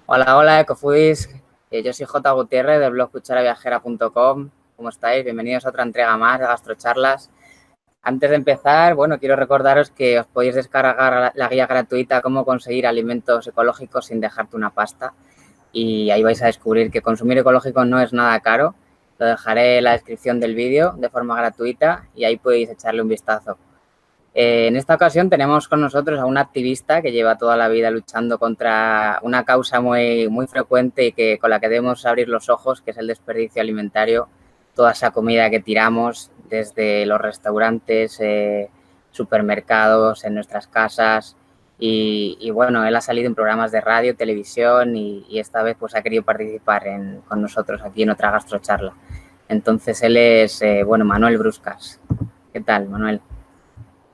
Hola, hola, Ecofoodies. Yo soy J. Gutiérrez del blog cucharaviajera.com. ¿Cómo estáis? Bienvenidos a otra entrega más de Gastrocharlas. Antes de empezar, quiero recordaros que os podéis descargar la guía gratuita Cómo conseguir alimentos ecológicos sin dejarte una pasta. Y ahí vais a descubrir que consumir ecológico no es nada caro. Lo dejaré en la descripción del vídeo de forma gratuita y ahí podéis echarle un vistazo. En esta ocasión tenemos con nosotros a un activista que lleva toda la vida luchando contra una causa muy frecuente y con la que debemos abrir los ojos, que es el desperdicio alimentario. Toda esa comida que tiramos desde los restaurantes, supermercados, en nuestras casas. Bueno, él ha salido en programas de radio, televisión y esta vez pues ha querido participar con nosotros aquí en otra gastrocharla. Entonces él es, Manuel Bruscas. ¿Qué tal, Manuel?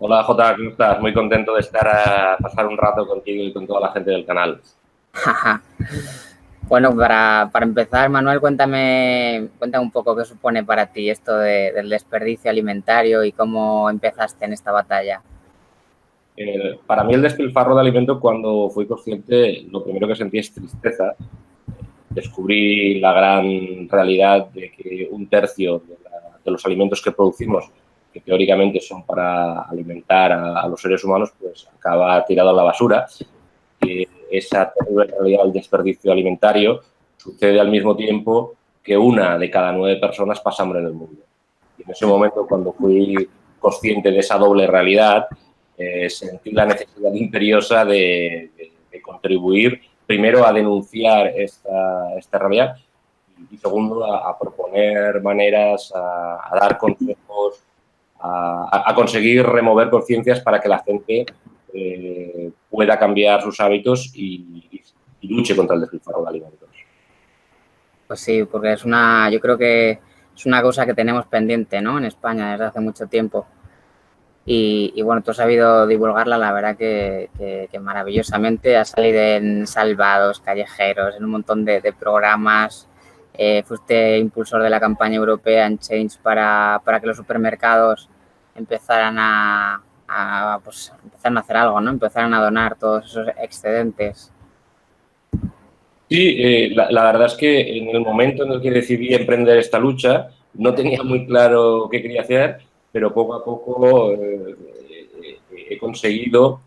Hola Jota, ¿cómo estás? Muy contento de estar a pasar un rato contigo y con toda la gente del canal. Bueno, para empezar, Manuel, cuéntame un poco qué supone para ti esto del desperdicio alimentario y cómo empezaste en esta batalla. Para mí el despilfarro de alimento, cuando fui consciente, lo primero que sentí es tristeza. Descubrí la gran realidad de que un tercio de los alimentos que producimos, que teóricamente son para alimentar a los seres humanos, pues acaba tirado a la basura. Esa terrible realidad del desperdicio alimentario sucede al mismo tiempo que 1 de cada 9 personas pasa hambre en el mundo. Y en ese momento, cuando fui consciente de esa doble realidad, sentí la necesidad imperiosa de contribuir, primero, a denunciar esta realidad y segundo, a proponer maneras, a dar consejos, a conseguir remover conciencias para que la gente pueda cambiar sus hábitos y luche contra el despilfarro de alimentos. Pues sí, porque yo creo que es una cosa que tenemos pendiente, ¿no? En España desde hace mucho tiempo. Bueno, tú has sabido divulgarla, la verdad que maravillosamente. Ha salido en Salvados, Callejeros, en un montón de programas. Fuiste impulsor de la campaña europea en Change para que los supermercados empezaran empezaran a hacer algo, ¿no? Empezaran a donar todos esos excedentes. Sí, la verdad es que en el momento en el que decidí emprender esta lucha no tenía muy claro qué quería hacer, pero poco a poco he conseguido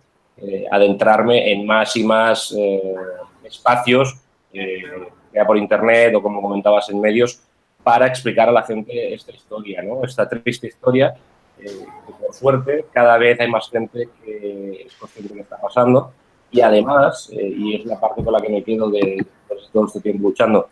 adentrarme en más y más espacios, ya por internet o como comentabas en medios, para explicar a la gente esta historia, ¿no? Esta triste historia, que por suerte cada vez hay más gente que es consciente de lo que está pasando. Y además, y es la parte con la que me quedo de todo este tiempo luchando,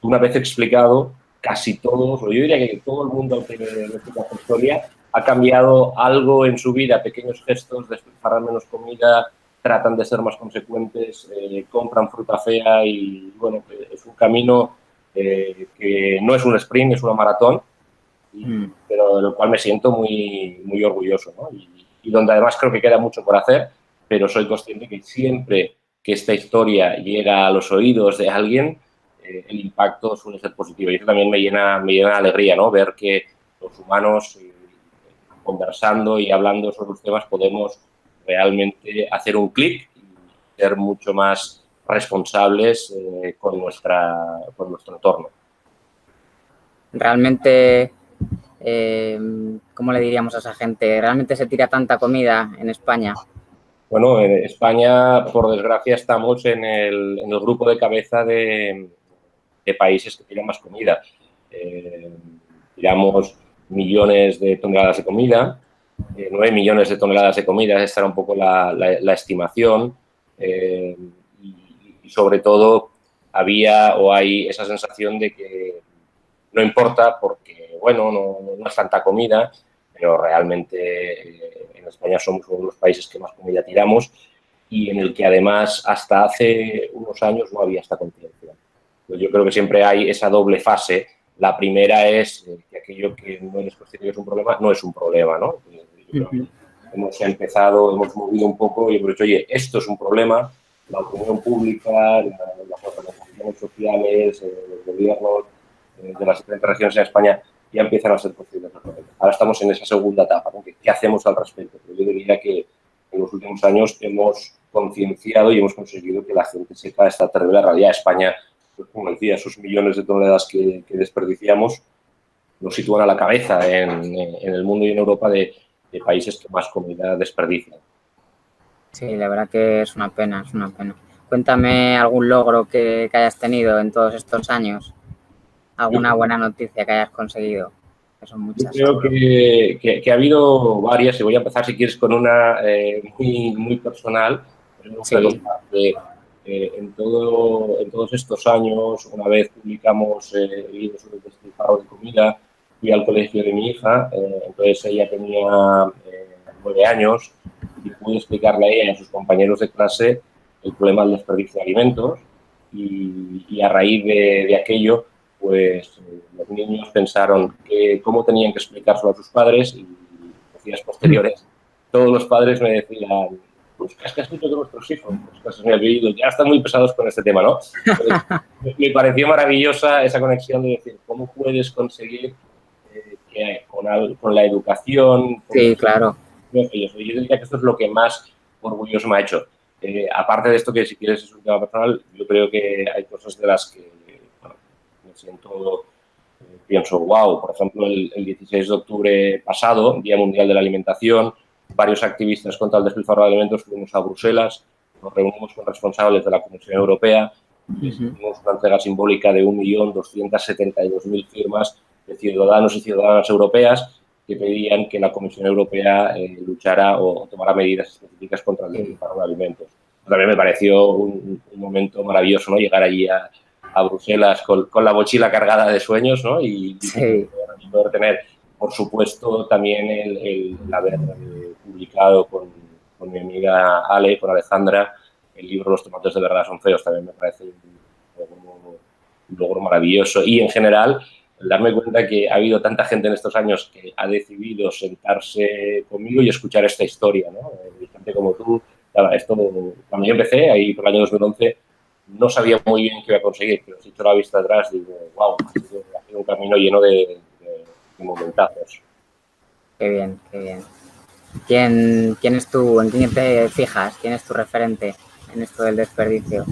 una vez explicado, casi todos, o yo diría que todo el mundo que le explica esta historia ha cambiado algo en su vida, pequeños gestos, despilfarrar menos comida, tratan de ser más consecuentes, compran fruta fea y, bueno, es un camino que no es un sprint, es una maratón, pero de lo cual me siento muy, muy orgulloso, ¿no? Y donde además creo que queda mucho por hacer, pero soy consciente que siempre que esta historia llega a los oídos de alguien, el impacto suele ser positivo. Y eso también me llena de alegría, ¿no? Ver que los humanos, conversando y hablando sobre los temas, podemos realmente hacer un clic y ser mucho más responsables con nuestro entorno. Realmente, ¿cómo le diríamos a esa gente? ¿Realmente se tira tanta comida en España? Bueno, en España, por desgracia, estamos en el grupo de cabeza de países que tiran más comida. Tiramos millones de toneladas de comida, 9 millones de toneladas de comida, esta era un poco la estimación. Y sobre todo había o hay esa sensación de que no importa porque, bueno, no es tanta comida, pero realmente en España somos uno de los países que más comida tiramos y en el que además hasta hace unos años no había esta conciencia. Pues yo creo que siempre hay esa doble fase. La primera es que aquello que no eres consciente que es un problema, no es un problema, ¿no? Yo creo que hemos empezado, hemos movido un poco y hemos dicho, oye, esto es un problema, la opinión pública, las organizaciones sociales, los gobiernos de las diferentes regiones en España ya empiezan a ser conscientes del problema. Ahora estamos en esa segunda etapa, ¿no? ¿Qué hacemos al respecto? Pero yo diría que en los últimos años hemos concienciado y hemos conseguido que la gente sepa esta terrible realidad. España, pues, como decía, esos millones de toneladas que desperdiciamos nos sitúan a la cabeza en el mundo y en Europa de países que más comida desperdician. Sí, la verdad que es una pena, es una pena. Cuéntame algún logro que hayas tenido en todos estos años, alguna buena noticia que hayas conseguido, que son Yo muchas. creo que ha habido varias, y voy a empezar, si quieres, con una muy personal. Me gustaría Sí. contar que en todos estos años, una vez publicamos el libro sobre el despilfarro de comida, fui al colegio de mi hija, entonces ella tenía 9 años, y pude explicarle a ella y a sus compañeros de clase el problema del desperdicio de alimentos, y a raíz de aquello, pues los niños pensaron cómo tenían que explicárselo a sus padres, y los días posteriores todos los padres me decían, pues, ¿qué has escrito de vuestros hijos? Pues, me he oído, ya están muy pesados con este tema, ¿no? Pues, me pareció maravillosa esa conexión de decir, ¿cómo puedes conseguir que con la educación? Sí, claro. Yo diría que esto es lo que más orgulloso me ha hecho. Aparte de esto, que si quieres es un tema personal, yo creo que hay cosas de las que me siento, pienso, wow. Por ejemplo, el 16 de octubre pasado, Día Mundial de la Alimentación, varios activistas contra el despilfarro de alimentos fuimos a Bruselas, nos reunimos con responsables de la Comisión Europea, y hicimos una entrega simbólica de 1.272.000 firmas de ciudadanos y ciudadanas europeas que pedían que la Comisión Europea luchara o tomara medidas específicas contra el despilfarro de alimentos. También me pareció un momento maravilloso, ¿no? Llegar allí a Bruselas con la mochila cargada de sueños, ¿no? Y poder tener, por supuesto, también el haber publicado con mi amiga Ale, con Alejandra, el libro Los tomates de verdad son feos. También me parece un logro maravilloso. Y, en general, darme cuenta que ha habido tanta gente en estos años que ha decidido sentarse conmigo y escuchar esta historia, ¿no? Gente como tú. Esto, cuando yo empecé, ahí por el año 2011, no sabía muy bien qué iba a conseguir, pero si echo la vista atrás, digo, wow, ha sido un camino lleno de momentazos. Qué bien, qué bien. ¿Quién es tú? ¿En quién te fijas? ¿Quién es tu referente en esto del desperdicio?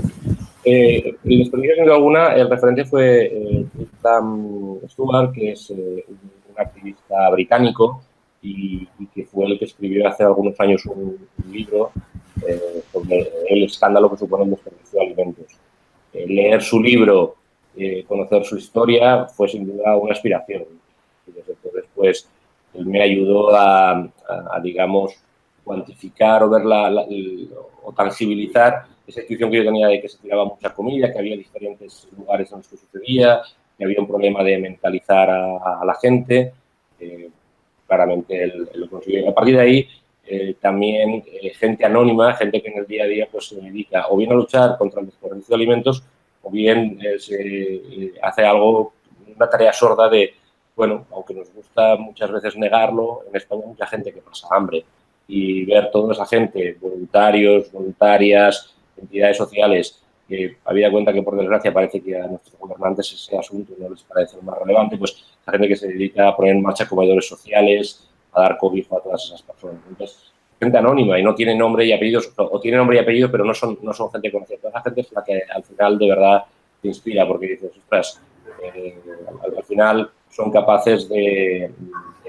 El desperdicio, sin duda alguna, el referente fue Tristan Stewart, que es un activista británico y que fue el que escribió hace algunos años un libro sobre el escándalo que supone el desperdicio de alimentos. Leer su libro, conocer su historia, fue sin duda una inspiración. Y desde entonces, pues, él me ayudó a digamos, cuantificar o ver o tangibilizar esa intuición que yo tenía de que se tiraba mucha comida, que había diferentes lugares en los que sucedía, que había un problema de mentalizar a la gente. Claramente él lo consiguió. A partir de ahí, también gente anónima, gente que en el día a día pues, se dedica o bien a luchar contra el desperdicio de alimentos o bien se hace algo, una tarea sorda de, bueno, aunque nos gusta muchas veces negarlo, en España hay mucha gente que pasa hambre, y ver toda esa gente, voluntarios, voluntarias, entidades sociales, que habida cuenta que por desgracia parece que a nuestros gobernantes ese asunto no les parece lo más relevante, pues la gente que se dedica a poner en marcha comedores sociales, a dar cobijo a todas esas personas. Entonces, gente anónima y no tiene nombre y apellidos, o tiene nombre y apellido, pero no son gente conocida. Toda esa gente es la que al final de verdad te inspira, porque dices, ostras, al final son capaces de,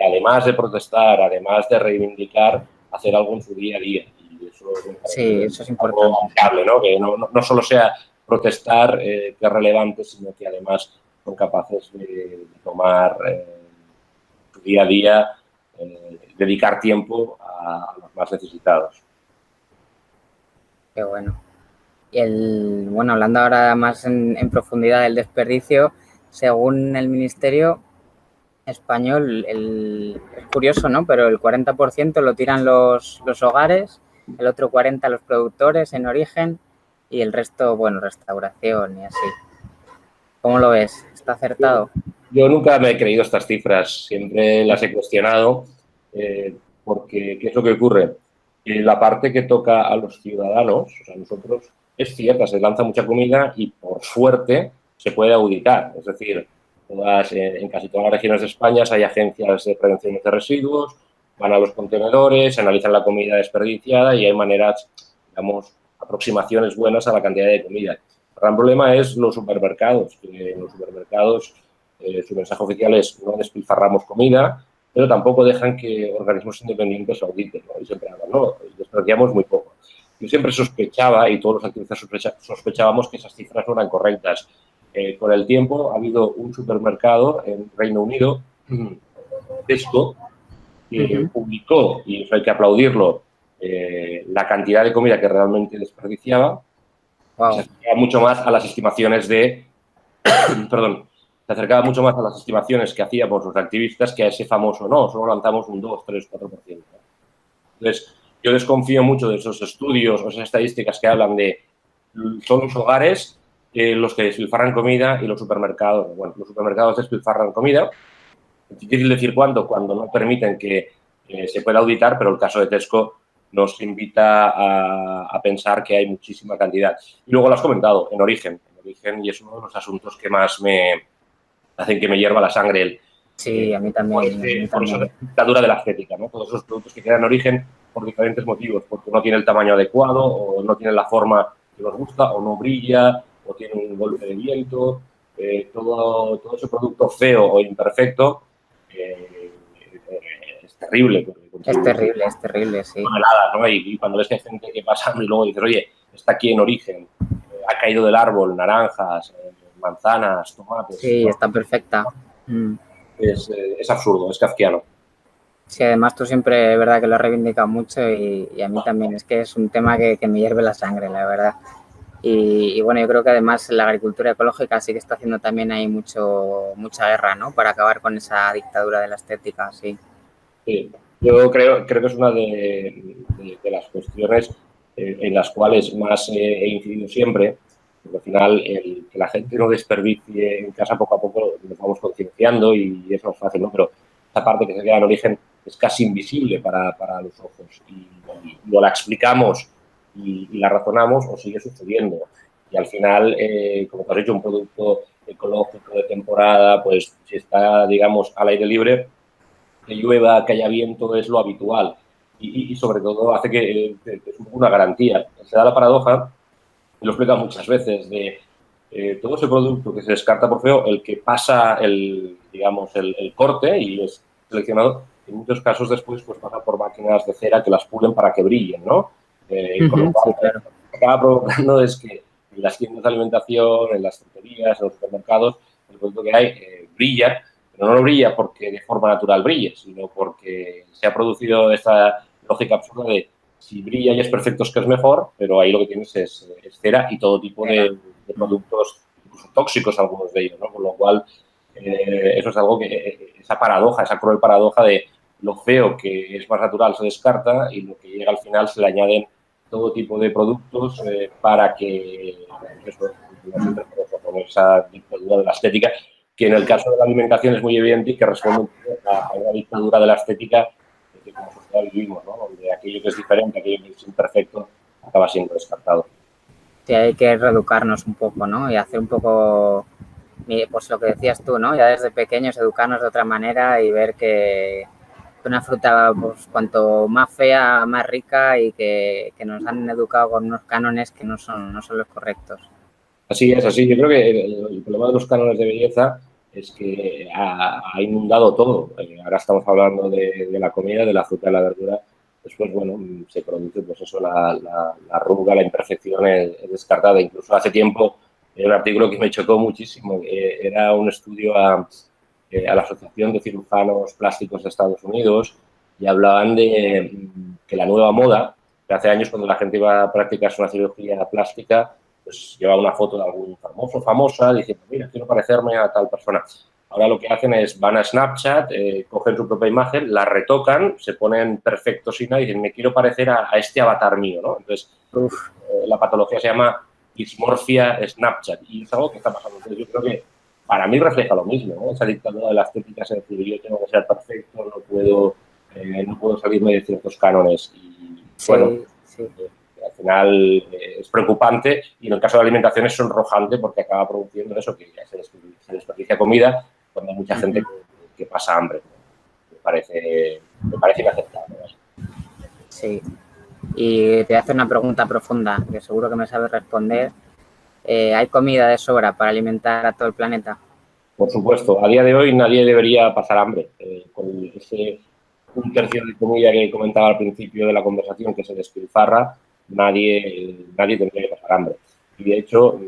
además de protestar, además de reivindicar, hacer algo en su día a día. Y eso, sí, eso es importante. Algo, ¿no? Que no solo sea protestar, que es relevante, sino que además son capaces de tomar su día a día, dedicar tiempo a los más necesitados. Qué bueno. Y bueno, hablando ahora más en profundidad del desperdicio, según el Ministerio español, es curioso, ¿no? Pero el 40% lo tiran los hogares, el otro 40% los productores en origen y el resto, bueno, restauración y así. ¿Cómo lo ves? ¿Está acertado? Yo nunca me he creído estas cifras, siempre las he cuestionado, porque ¿qué es lo que ocurre? La parte que toca a los ciudadanos, o sea, nosotros, es cierta, se lanza mucha comida y por suerte se puede auditar, es decir, en casi todas las regiones de España hay agencias de prevención de residuos, van a los contenedores, analizan la comida desperdiciada y hay maneras, digamos, aproximaciones buenas a la cantidad de comida. El gran problema es los supermercados, que en los supermercados su mensaje oficial es no despilfarramos comida, pero tampoco dejan que organismos independientes auditen, ¿no? Y siempre hablan, no, desperdiciamos muy poco. Yo siempre sospechaba, y todos los activistas sospechábamos, que esas cifras no eran correctas. Con el tiempo ha habido un supermercado en Reino Unido, Tesco, que publicó, y eso hay que aplaudirlo, la cantidad de comida que realmente desperdiciaba. Wow. Se acercaba mucho más a las estimaciones de... perdón. Se acercaba mucho más a las estimaciones que hacíamos los activistas que a ese famoso no, solo lanzamos un 2, 3, 4%. Entonces, yo desconfío mucho de esos estudios o esas estadísticas que hablan de son los hogares los que despilfarran comida y los supermercados. Bueno, los supermercados despilfarran comida. Es difícil decir cuándo, cuando no permiten que se pueda auditar, pero el caso de Tesco nos invita a pensar que hay muchísima cantidad. Y luego lo has comentado, en origen, y es uno de los asuntos que más me hacen que me hierva la sangre. Sí, a mí también. Por eso la dictadura de la estética, ¿no? Todos esos productos que quedan en origen por diferentes motivos, porque no tiene el tamaño adecuado, o no tiene la forma que nos gusta, o no brilla, o tiene un golpe de viento, todo ese producto feo o imperfecto es terrible. Es terrible, sí. Toneladas, ¿no? Y cuando ves que hay gente que pasa y luego dices, oye, está aquí en origen, ha caído del árbol, naranjas, manzanas, tomates. Sí, ¿no? está perfecta. Es absurdo, es kafkiano. Sí, además tú siempre, es verdad que lo has reivindicado mucho y a mí también, es que es un tema que me hierve la sangre, la verdad. Y bueno, yo creo que además la agricultura ecológica sí que está haciendo también ahí mucha guerra, ¿no? Para acabar con esa dictadura de la estética, sí. Sí, yo creo que es una de las cuestiones en las cuales más he incidido siempre, porque al final que la gente no desperdicie en casa poco a poco nos vamos concienciando y es más fácil, ¿no? Pero esa parte que se queda en origen es casi invisible para los ojos y o la explicamos y la razonamos o sigue sucediendo. Y al final, como te has dicho, un producto ecológico de temporada, pues si está, digamos, al aire libre, que llueva, que haya viento, es lo habitual. Y sobre todo hace que es una garantía. Se da la paradoja, y lo explica muchas veces, de todo ese producto que se descarta por feo, el que pasa digamos, el corte y es seleccionado, en muchos casos después pues pasa por máquinas de cera que las pulen para que brillen, ¿no? Con lo cual, sí, claro. lo que acaba provocando es que en las tiendas de alimentación, en las fruterías, en los supermercados, el producto que hay brilla, pero no lo brilla porque de forma natural brille, sino porque se ha producido esta lógica absurda de si brilla y es perfecto es que es mejor, pero ahí lo que tienes es cera y todo tipo de productos, incluso tóxicos algunos de ellos, ¿no? Con lo cual, eso es algo que, esa paradoja, esa cruel paradoja de lo feo que es más natural se descarta y lo que llega al final se le añaden todo tipo de productos para que eso, con esa dictadura de la estética, que en el caso de la alimentación es muy evidente y que responde a una dictadura de la estética que como sociedad vivimos, ¿no? Donde aquello que es diferente, aquello que es imperfecto, acaba siendo descartado. Sí, hay que reeducarnos un poco, ¿no? Y hacer un poco, pues lo que decías tú, ¿no? Ya desde pequeños educarnos de otra manera y ver que una fruta, pues cuanto más fea, más rica y que nos han educado con unos cánones que no son los correctos. Así es, así. Yo creo que el problema de los cánones de belleza es que ha inundado todo. Ahora estamos hablando de la comida, de la fruta y la verdura. Después, bueno, se produce, pues eso, la arruga, la imperfección es descartada. Incluso hace tiempo, un artículo que me chocó muchísimo, era un estudio a la Asociación de Cirujanos Plásticos de Estados Unidos y hablaban de que la nueva moda, que hace años cuando la gente iba a practicarse una cirugía plástica, pues lleva una foto de algún famoso, famosa, diciendo, mira, quiero parecerme a tal persona. Ahora lo que hacen es, van a Snapchat, cogen su propia imagen, la retocan, se ponen perfectos y nada, y dicen, me quiero parecer a este avatar mío, ¿no? Entonces, la patología se llama dismorfia Snapchat y es algo que está pasando. Entonces, yo creo que para mí refleja lo mismo, ¿no? Esa dictadura de la estética, es decir, yo tengo que ser perfecto, no puedo salirme de ciertos cánones. Y, Sí, bueno, sí. al final es preocupante y en el caso de la alimentación es sonrojante porque acaba produciendo eso, que se desperdicia comida cuando hay mucha gente que pasa hambre. Me parece inaceptable, ¿no? Sí. Y te voy a hacer una pregunta profunda, que seguro que me sabes responder. ¿Hay comida de sobra para alimentar a todo el planeta? Por supuesto, a día de hoy nadie debería pasar hambre. Con ese un tercio de comida que comentaba al principio de la conversación que se despilfarra, nadie tendría que pasar hambre. Y de hecho,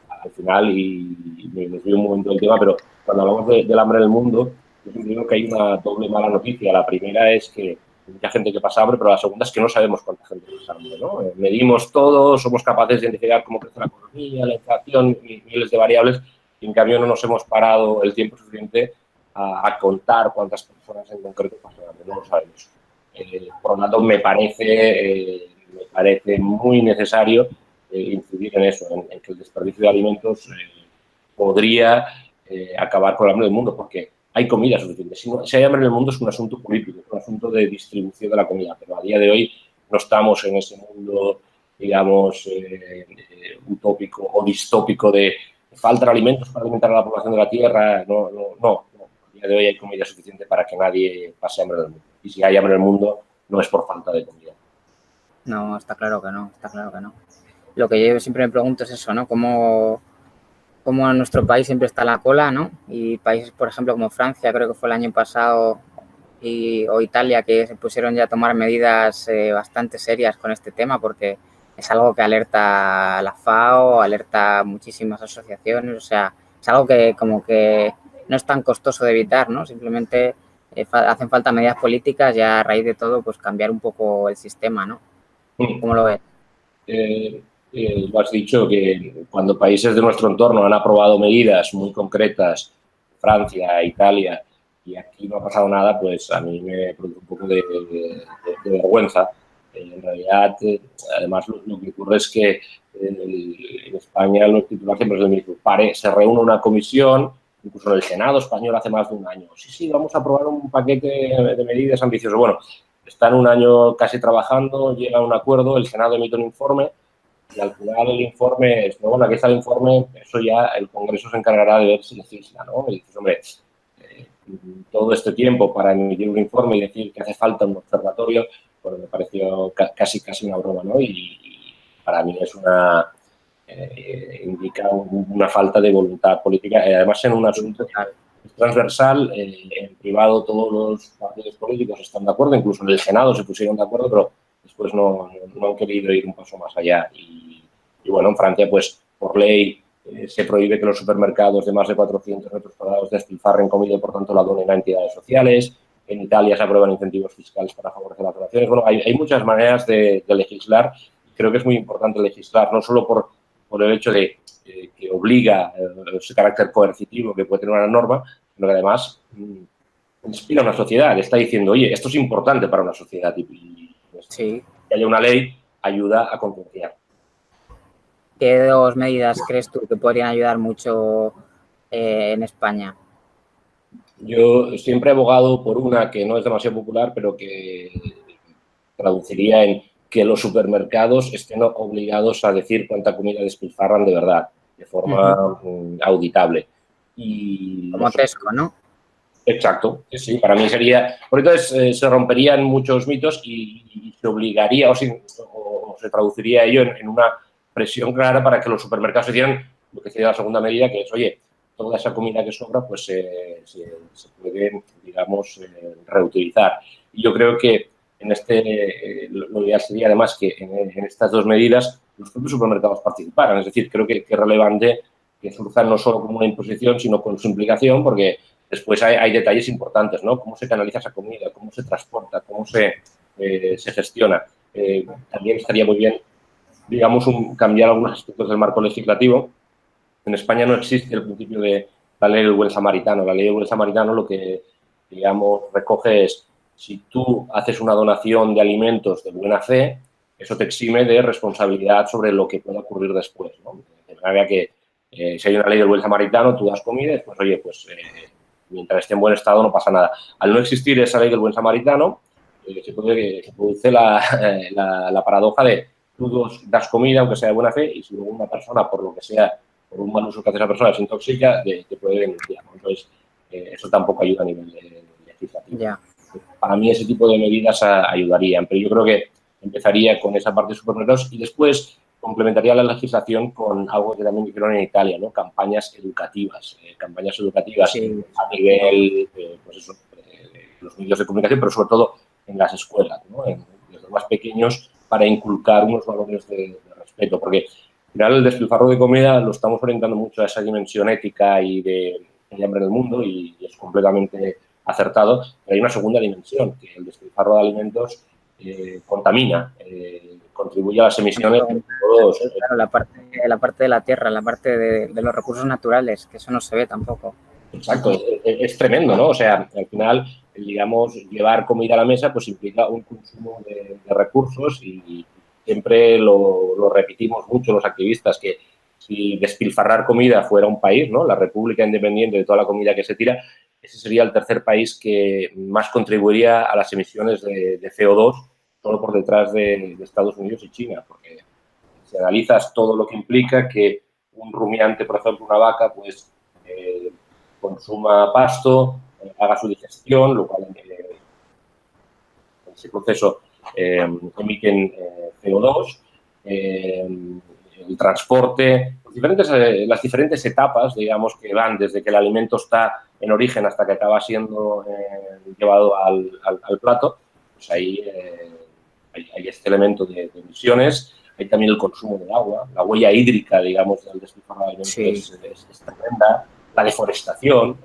al final, y me desvío un momento del tema, pero cuando hablamos del hambre en el mundo, yo siempre digo que hay una doble mala noticia. La primera es que hay mucha gente que pasa hambre, pero la segunda es que no sabemos cuánta gente pasa hambre, ¿no? Medimos todo, somos capaces de identificar cómo crece la economía, la inflación, miles de variables, y en cambio no nos hemos parado el tiempo suficiente a contar cuántas personas en concreto pasan hambre, no lo sabemos. Por lo tanto, me parece muy necesario incidir en eso, en que el desperdicio de alimentos podría acabar con el hambre del mundo, porque hay comida suficiente. Si hay hambre en el mundo es un asunto político, es un asunto de distribución de la comida, pero a día de hoy no estamos en ese mundo, digamos, utópico o distópico de faltan alimentos para alimentar a la población de la Tierra. No. A día de hoy hay comida suficiente para que nadie pase hambre en el mundo. Y si hay hambre en el mundo, no es por falta de comida. No, está claro que no, está claro que no. Lo que yo siempre me pregunto es eso, ¿no? ¿Cómo nuestro país siempre está a la cola, ¿no? Y países, por ejemplo, como Francia, creo que fue el año pasado, o Italia, que se pusieron ya a tomar medidas bastante serias con este tema, porque es algo que alerta a la FAO, alerta a muchísimas asociaciones, o sea, es algo que como que no es tan costoso de evitar, ¿no? Simplemente hacen falta medidas políticas y a raíz de todo, pues cambiar un poco el sistema, ¿no? ¿Cómo lo ves? Lo has dicho, que cuando países de nuestro entorno han aprobado medidas muy concretas, Francia, Italia, y aquí no ha pasado nada, pues a mí me produce un poco de vergüenza. En realidad, además, lo que ocurre es que en España los titulares siempre es el mismo. Se reúne una comisión, incluso en el Senado español hace más de un año. Sí, vamos a aprobar un paquete de medidas ambicioso. Bueno, están un año casi trabajando, llega a un acuerdo, el Senado emite un informe y al final el informe es, bueno, aquí está el informe, eso ya el Congreso se encargará de ver si legisla, ¿no? Y dices, hombre, todo este tiempo para emitir un informe y decir que hace falta un observatorio, pues me pareció casi una broma, ¿no? Y para mí es indica una falta de voluntad política, además en un asunto transversal, en privado todos los partidos políticos están de acuerdo, incluso en el Senado se pusieron de acuerdo, pero después no han querido ir un paso más allá. Y bueno, en Francia, pues por ley se prohíbe que los supermercados de más de 400 metros cuadrados despilfarren comida y, por tanto, la donen a entidades sociales. En Italia se aprueban incentivos fiscales para favorecer las donaciones. Bueno, hay muchas maneras de legislar. Creo que es muy importante legislar, no solo por el hecho de que obliga ese carácter coercitivo que puede tener una norma, sino que además inspira a una sociedad. Está diciendo, oye, esto es importante para una sociedad y sí. Que haya una ley ayuda a concienciar. ¿Qué dos medidas crees tú que podrían ayudar mucho en España? Yo siempre he abogado por una que no es demasiado popular, pero que traduciría en que los supermercados estén obligados a decir cuánta comida despilfarran de verdad, de forma auditable. Y como Tesco, ¿no? Exacto, sí, para mí sería... Por entonces se romperían muchos mitos y se obligaría o se traduciría ello en una presión clara para que los supermercados hicieran lo que sería la segunda medida, que es, oye, toda esa comida que sobra pues se puede, digamos, reutilizar. Y yo creo que en lo ideal sería además que en estas dos medidas los propios supermercados participaran. Es decir, creo que es relevante que surjan no solo como una imposición, sino con su implicación, porque después hay detalles importantes, ¿no? Cómo se canaliza esa comida, cómo se transporta, cómo se gestiona. También estaría muy bien, digamos, cambiar algunos aspectos del marco legislativo. En España no existe el principio de la ley del buen samaritano. La ley del buen samaritano lo que, digamos, recoge es, si tú haces una donación de alimentos de buena fe, eso te exime de responsabilidad sobre lo que pueda ocurrir después, ¿no? De manera que si hay una ley del buen samaritano, tú das comida y después, oye, pues mientras esté en buen estado no pasa nada. Al no existir esa ley del buen samaritano, se produce la paradoja de tú das comida, aunque sea de buena fe, y si luego una persona, por lo que sea, por un mal uso que hace esa persona, se intoxica, te puede denunciar. Entonces, eso tampoco ayuda a nivel legislativo. Yeah. Para mí ese tipo de medidas ayudarían, pero yo creo que empezaría con esa parte de supermercados y después complementaría la legislación con algo que también hicieron en Italia, ¿no? Campañas educativas Sí, a nivel, pues eso, los medios de comunicación, pero sobre todo en las escuelas, ¿no? En los más pequeños, para inculcar unos valores de respeto, porque al final el despilfarro de comida lo estamos orientando mucho a esa dimensión ética y de hambre en el mundo y es completamente acertado, pero hay una segunda dimensión, que el despilfarro de alimentos contamina, contribuye a las emisiones de todos. Claro, la parte de la tierra, la parte de los recursos naturales, que eso no se ve tampoco. Exacto, es tremendo, ¿no? O sea, al final, digamos, llevar comida a la mesa pues implica un consumo de recursos y siempre lo repetimos mucho los activistas, que si despilfarrar comida fuera un país, ¿no? La República Independiente de toda la comida que se tira, ese sería el tercer país que más contribuiría a las emisiones de CO2, solo por detrás de Estados Unidos y China, porque si analizas todo lo que implica que un rumiante, por ejemplo, una vaca, pues consuma pasto, haga su digestión, lo cual en ese proceso emiten CO2, el transporte, las diferentes etapas, digamos, que van desde que el alimento está en origen hasta que acaba siendo llevado al plato, pues ahí hay este elemento de emisiones. Hay también el consumo de agua, la huella hídrica, digamos, del despilfarro de alimentos es tremenda. La deforestación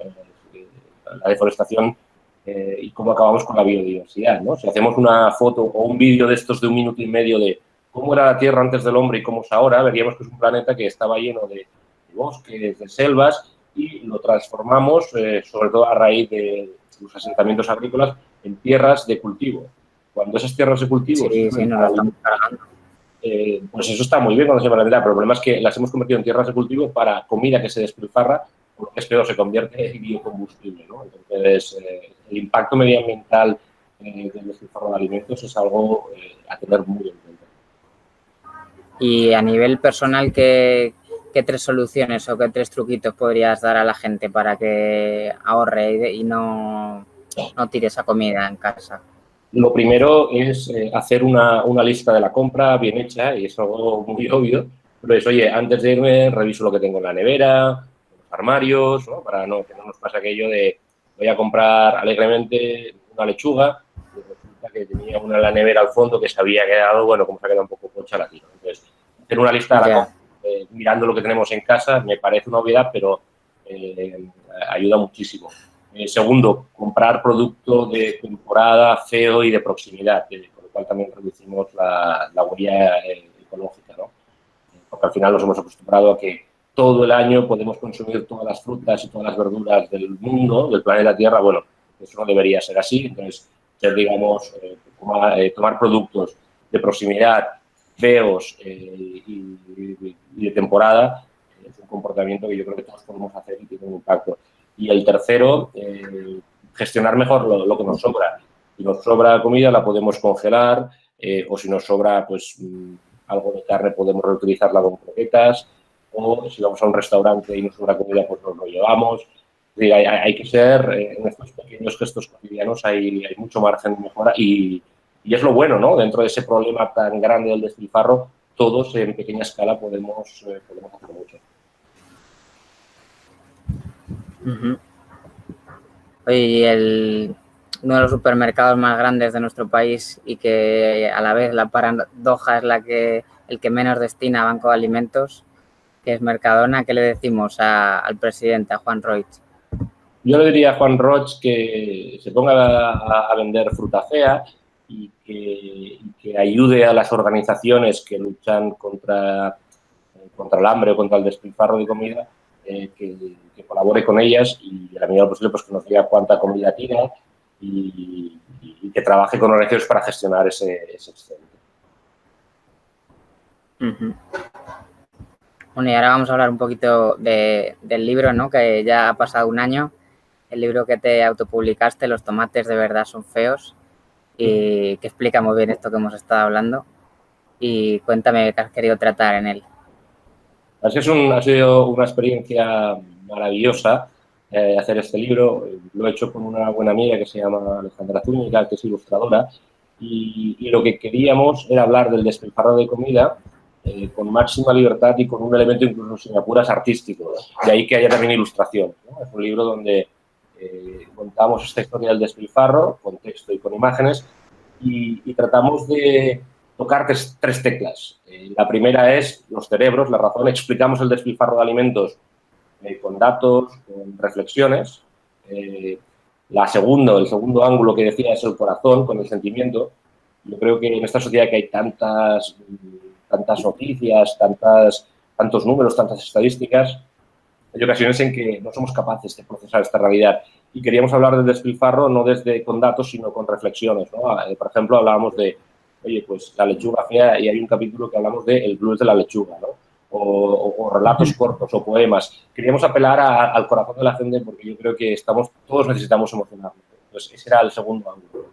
y cómo acabamos con la biodiversidad, ¿no? Si hacemos una foto o un vídeo de estos de 1 minuto y medio de cómo era la Tierra antes del hombre y cómo es ahora, veríamos que es un planeta que estaba lleno de bosques, de selvas, y lo transformamos, sobre todo a raíz de los asentamientos agrícolas, en tierras de cultivo. Cuando esas tierras de cultivo Sí, nos la estamos cargando. Pues eso está muy bien cuando se plantea. El problema es que las hemos convertido en tierras de cultivo para comida que se despilfarra, o lo que es peor, se convierte en biocombustible, ¿no? Entonces, el impacto medioambiental del despilfarro de alimentos es algo a tener muy en cuenta. Y a nivel personal, ¿qué 3 soluciones o qué 3 truquitos podrías dar a la gente para que ahorre y no tire esa comida en casa? Lo primero es hacer una lista de la compra bien hecha, y es algo muy obvio, pero es, oye, antes de irme reviso lo que tengo en la nevera, en los armarios, ¿no? Para que no nos pase aquello de voy a comprar alegremente una lechuga y resulta que tenía una en la nevera al fondo que se había quedado, bueno, como se ha quedado un poco pocha la tiro. Entonces, hacer una lista de la compra, mirando lo que tenemos en casa, me parece una obviedad, pero ayuda muchísimo. Segundo, comprar producto de temporada, feo y de proximidad, con lo cual también reducimos la huella ecológica, ¿no? Porque al final nos hemos acostumbrado a que todo el año podemos consumir todas las frutas y todas las verduras del mundo, del planeta Tierra. Bueno, eso no debería ser así. Entonces, digamos, tomar productos de proximidad, feos y de temporada es un comportamiento que yo creo que todos podemos hacer y tiene un impacto. Y el tercero, gestionar mejor lo que nos sobra. Si nos sobra comida, la podemos congelar, o si nos sobra pues algo de carne, podemos reutilizarla con croquetas, o si vamos a un restaurante y nos sobra comida, pues nos lo llevamos. Es decir, hay que ser, en estos pequeños gestos cotidianos hay mucho margen de mejora y es lo bueno, ¿no? Dentro de ese problema tan grande del despilfarro, todos en pequeña escala podemos hacer mucho. Oye, uno de los supermercados más grandes de nuestro país y que a la vez la paradoja es el que menos destina a Banco de Alimentos, que es Mercadona, ¿qué le decimos al presidente, a Juan Roig? Yo le diría a Juan Roig que se ponga a vender fruta fea y que ayude a las organizaciones que luchan contra el hambre o contra el despilfarro de comida, que colabore con ellas y a la medida posible pues que nos diga cuánta comida tira y que trabaje con organizaciones para gestionar ese excedente. Bueno, y ahora vamos a hablar un poquito del libro, ¿no? Que ya ha pasado un año. El libro que te autopublicaste, Los tomates de verdad son feos, y que explica muy bien esto que hemos estado hablando. Y cuéntame qué has querido tratar en él. Así ha sido una experiencia maravillosa hacer este libro. Lo he hecho con una buena amiga que se llama Alejandra Zúñiga, que es ilustradora, y lo que queríamos era hablar del despilfarro de comida con máxima libertad y con un elemento incluso sin apuras artístico, ¿no? De ahí que haya también ilustración, ¿no? Es un libro donde contamos esta historia del despilfarro con texto y con imágenes y tratamos de tocar tres teclas. La primera es los cerebros, la razón. Explicamos el despilfarro de alimentos con datos, con reflexiones. El segundo ángulo que decía es el corazón, con el sentimiento. Yo creo que en esta sociedad que hay tantas noticias, tantos números, tantas estadísticas, hay ocasiones en que no somos capaces de procesar esta realidad. Y queríamos hablar del despilfarro no con datos, sino con reflexiones, ¿no? Por ejemplo, hablábamos de, oye, pues la lechuga fea, y hay un capítulo que hablamos de el blues de la lechuga, ¿no? O relatos cortos o poemas. Queríamos apelar al corazón de la gente porque yo creo que todos necesitamos emocionarnos. Entonces, ese era el segundo ángulo.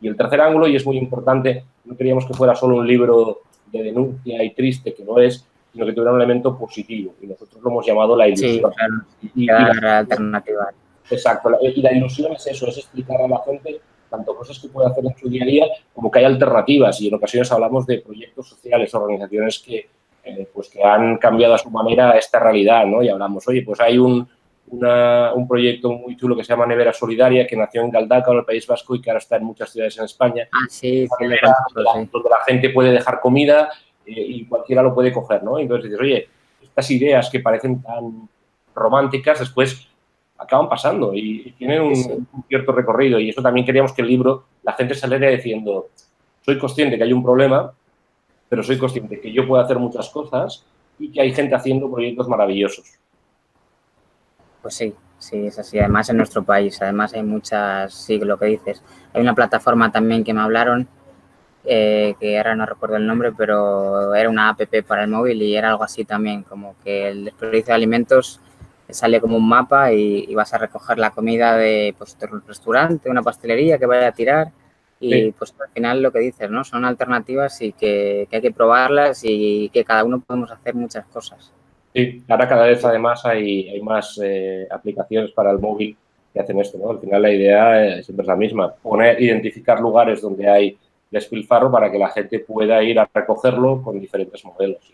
Y el tercer ángulo, y es muy importante, no queríamos que fuera solo un libro de denuncia y triste, que no es, sino que tuviera un elemento positivo. Y nosotros lo hemos llamado la ilusión. Sí, claro, la alternativa. Exacto. Y la ilusión es eso, es explicar a la gente tanto cosas que puede hacer en su día a día como que hay alternativas. Y en ocasiones hablamos de proyectos sociales, organizaciones que han cambiado a su manera esta realidad, ¿no? Y hablamos, oye, pues hay un proyecto muy chulo que se llama Nevera Solidaria, que nació en Galdacao, en el País Vasco, y que ahora está en muchas ciudades en España. Sí, Nevera, donde la gente puede dejar comida y cualquiera lo puede coger, ¿no? Entonces dices, oye, estas ideas que parecen tan románticas, después acaban pasando y tienen un cierto recorrido. Y eso también queríamos que el libro, la gente saliera diciendo, soy consciente que hay un problema, pero soy consciente que yo puedo hacer muchas cosas y que hay gente haciendo proyectos maravillosos. Pues sí, es así. Además, en nuestro país, además hay muchas, sí, lo que dices. Hay una plataforma también que me hablaron, que ahora no recuerdo el nombre, pero era una app para el móvil y era algo así también, como que el desperdicio de alimentos sale como un mapa y vas a recoger la comida de un restaurante, una pastelería que vaya a tirar y pues al final lo que dices, ¿no? Son alternativas y que hay que probarlas y que cada uno podemos hacer muchas cosas. Sí, ahora cada vez además hay más aplicaciones para el móvil que hacen esto, ¿no? Al final la idea siempre es la misma, identificar lugares donde hay despilfarro para que la gente pueda ir a recogerlo con diferentes modelos.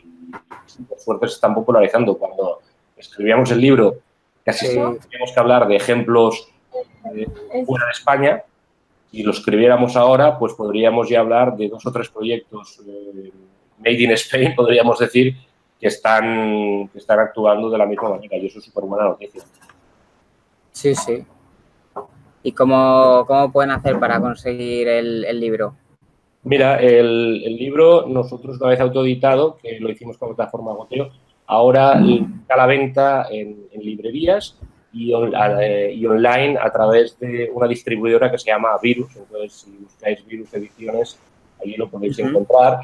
Y por suerte se están popularizando. Cuando escribíamos el libro, casi teníamos que hablar de ejemplos fuera de España. Si lo escribiéramos ahora, pues podríamos ya hablar de 2 o 3 proyectos made in Spain, podríamos decir, que están actuando de la misma manera, y eso es súper buena noticia. Sí. ¿Y cómo pueden hacer para conseguir el libro? Mira, el libro nosotros una vez autoeditado, que lo hicimos con la plataforma Goteo, ahora está a la venta en librerías y online a través de una distribuidora que se llama Virus. Entonces, si buscáis Virus Ediciones, allí lo podéis encontrar.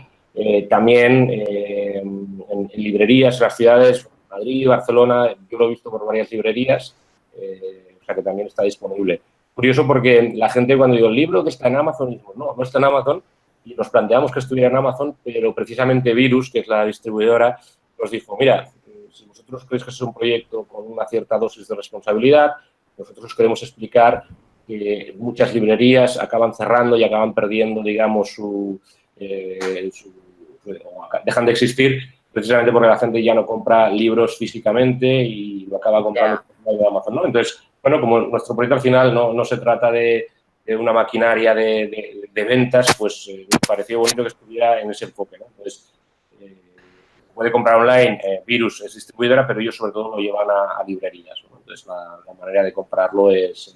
También en librerías en las ciudades, Madrid, Barcelona, yo lo he visto por varias librerías, o sea que también está disponible. Curioso porque la gente cuando digo el libro que está en Amazon, digo, no está en Amazon, y nos planteamos que estuviera en Amazon, pero precisamente Virus, que es la distribuidora, nos dijo, mira, si vosotros creéis que es un proyecto con una cierta dosis de responsabilidad, nosotros os queremos explicar que muchas librerías acaban cerrando y acaban perdiendo, digamos, dejan de existir precisamente porque la gente ya no compra libros físicamente y lo acaba comprando en Amazon, ¿no? Entonces, bueno, como nuestro proyecto al final no se trata de una maquinaria de ventas, pues me pareció bonito que estuviera en ese enfoque, ¿no? Entonces, puede comprar online, Virus es distribuidora, pero ellos sobre todo lo llevan a librerías, ¿no? Entonces, la manera de comprarlo es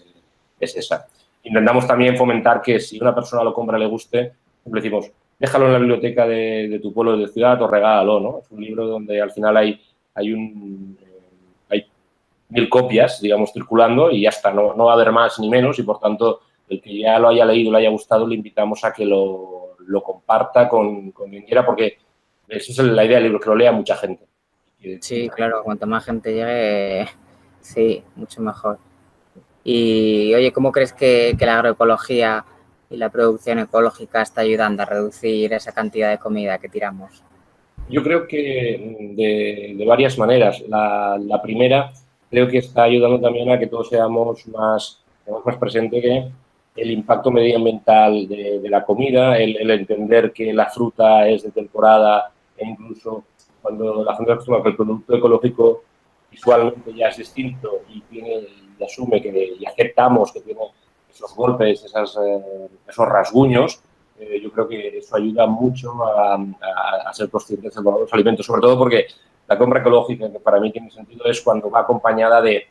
esa. Intentamos también fomentar que si una persona lo compra y le guste, le decimos, déjalo en la biblioteca de tu pueblo de ciudad o regálalo, ¿no? Es un libro donde al final hay 1000 copias, digamos, circulando y ya está, no va a haber más ni menos y, por tanto, el que ya lo haya leído, le haya gustado, le invitamos a que lo comparta con quien quiera, porque esa es la idea del libro, que lo lea mucha gente. Sí, claro, cuanto más gente llegue, sí, mucho mejor. Y, oye, ¿cómo crees que la agroecología y la producción ecológica está ayudando a reducir esa cantidad de comida que tiramos? Yo creo que de varias maneras. La primera, creo que está ayudando también a que todos seamos más presentes el impacto medioambiental de la comida, el entender que la fruta es de temporada e incluso cuando la gente acostumbra que el producto ecológico visualmente ya es distinto y asume y aceptamos que tiene esos golpes, esos rasguños, yo creo que eso ayuda mucho a ser conscientes del valor de los alimentos, sobre todo porque la compra ecológica, que para mí tiene sentido, es cuando va acompañada de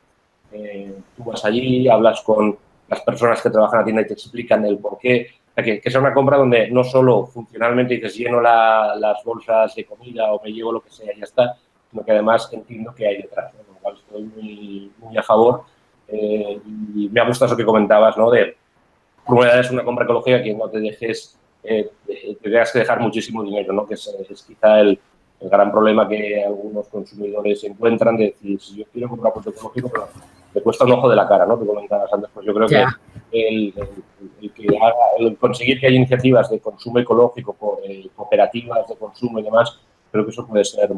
tú vas allí, hablas con las personas que trabajan en la tienda y te explican el porqué. O sea, que sea una compra donde no solo funcionalmente dices lleno las bolsas de comida o me llevo lo que sea y ya está, sino que además entiendo que hay detrás, ¿no? Con lo cual estoy muy a favor. Y me ha gustado eso que comentabas, ¿no? De por una es una compra ecológica que no te dejes, te tengas que dejar muchísimo dinero, ¿no? Que es quizá el gran problema que algunos consumidores encuentran, de decir, si yo quiero comprar producto ecológico, pero me cuesta un ojo de la cara, ¿no? Te comentabas antes, pues yo creo que el conseguir que haya iniciativas de consumo ecológico, cooperativas de consumo y demás, creo que eso puede ser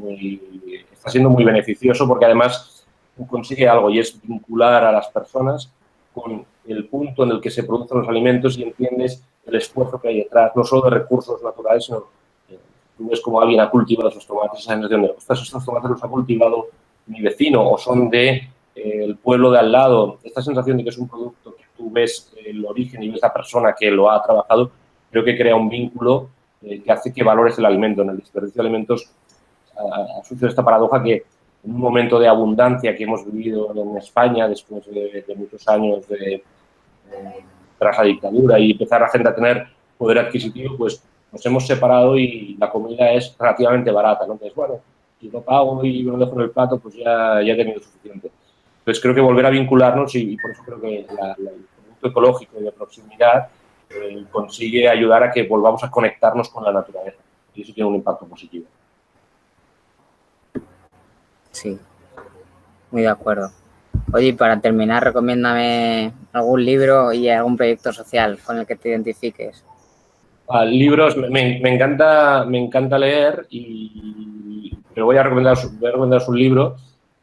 está siendo muy beneficioso porque además consigue algo y es vincular a las personas con el punto en el que se producen los alimentos y entiendes el esfuerzo que hay detrás, no solo de recursos naturales, sino tú ves como alguien ha cultivado esos tomates, esa sensación de, ostras, estos tomates los ha cultivado mi vecino o son de el pueblo de al lado. Esta sensación de que es un producto que tú ves el origen y ves la persona que lo ha trabajado, creo que crea un vínculo que hace que valores el alimento. En el desperdicio de alimentos ha sucedido esta paradoja que en un momento de abundancia que hemos vivido en España después de muchos años tras la dictadura y empezar la gente a tener poder adquisitivo, pues nos hemos separado y la comida es relativamente barata, ¿no? Entonces, bueno, si lo pago y me lo dejo en el plato, pues ya he tenido suficiente. Entonces, creo que volver a vincularnos y por eso creo que el producto ecológico y de proximidad consigue ayudar a que volvamos a conectarnos con la naturaleza y eso tiene un impacto positivo. Sí, muy de acuerdo. Oye, y para terminar, recomiéndame algún libro y algún proyecto social con el que te identifiques. Libros, me encanta leer, pero voy a recomendaros un libro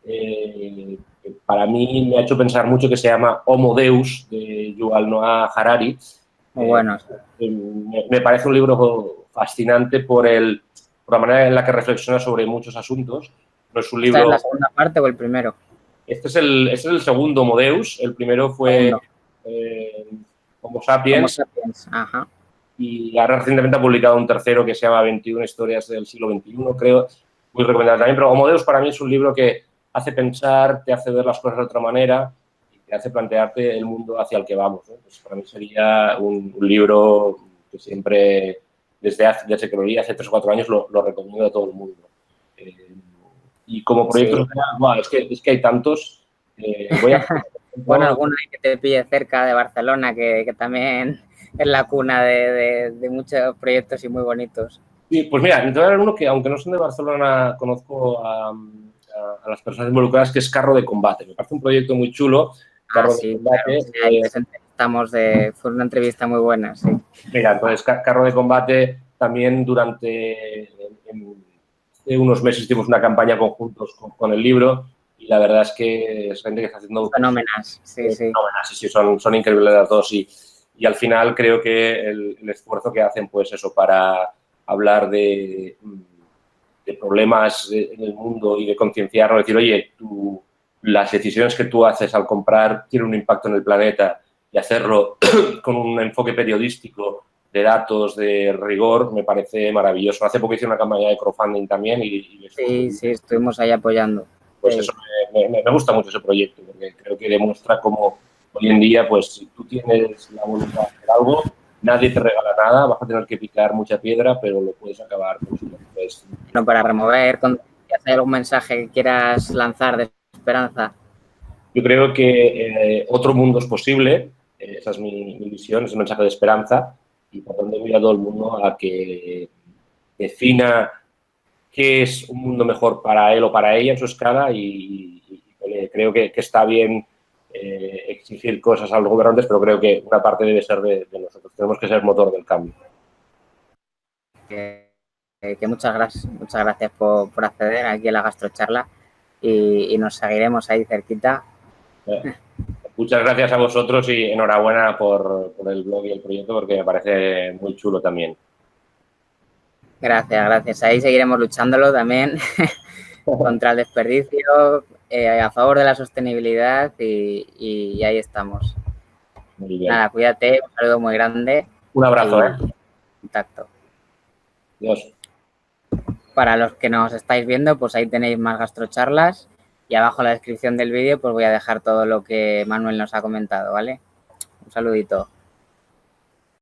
que para mí me ha hecho pensar mucho, que se llama Homo Deus, de Yuval Noah Harari. Muy bueno. Me parece un libro fascinante por la manera en la que reflexiona sobre muchos asuntos. No es un libro... ¿Está en la segunda parte o el primero? Este es el segundo Homo Deus. El primero fue Homo Sapiens. Homo Sapiens, ajá. Y ahora recientemente ha publicado un tercero que se llama 21 historias del siglo XXI, creo, muy recomendable también. Pero Homo Deus para mí es un libro que hace pensar, te hace ver las cosas de otra manera y te hace plantearte el mundo hacia el que vamos, ¿no? Pues para mí sería un libro que siempre, desde que lo leí hace 3 o 4 años, lo recomiendo a todo el mundo. Y como proyecto social, bueno, es que hay tantos. Bueno, alguno que te pille cerca de Barcelona, que también es la cuna de muchos proyectos y muy bonitos. Sí, pues mira, te voy a dar uno que, aunque no son de Barcelona, conozco a las personas involucradas, que es Carro de Combate. Me parece un proyecto muy chulo. Carro de Combate. Claro, ahí entrevistamos fue una entrevista muy buena, sí. Mira, entonces Carro de Combate también hace unos meses hicimos una campaña conjuntos con el libro y la verdad es que es gente que está haciendo... Fenómenas, sí. Sí, son increíbles las dos y al final creo que el esfuerzo que hacen, pues eso, para hablar de problemas en el mundo y de concienciarnos, decir, oye, las decisiones que tú haces al comprar tienen un impacto en el planeta y hacerlo con un enfoque periodístico de datos, de rigor, me parece maravilloso. Hace poco hice una campaña de crowdfunding también sí, estuvimos ahí apoyando. Pues eso, me gusta mucho ese proyecto, porque creo que demuestra cómo hoy en día, pues si tú tienes la voluntad de hacer algo, nadie te regala nada, vas a tener que picar mucha piedra, pero lo puedes acabar consiguiendo. Bueno, para remover, ¿hay algún mensaje que quieras lanzar de esperanza? Yo creo que otro mundo es posible, esa es mi visión, es un mensaje de esperanza, y por donde voy a todo el mundo a que defina qué es un mundo mejor para él o para ella en su escala y creo que está bien exigir cosas a los gobernantes, pero creo que una parte debe ser de nosotros. Tenemos que ser el motor del cambio. Muchas gracias por acceder aquí a la gastrocharla y nos seguiremos ahí cerquita. muchas gracias a vosotros y enhorabuena por el blog y el proyecto porque me parece muy chulo también. Gracias, gracias. Ahí seguiremos luchándolo también contra el desperdicio, a favor de la sostenibilidad y ahí estamos. Muy bien. Nada, cuídate, un saludo muy grande. Un abrazo, Contacto. Adiós. Para los que nos estáis viendo, pues ahí tenéis más gastrocharlas y abajo en la descripción del vídeo pues voy a dejar todo lo que Manuel nos ha comentado, ¿vale? Un saludito.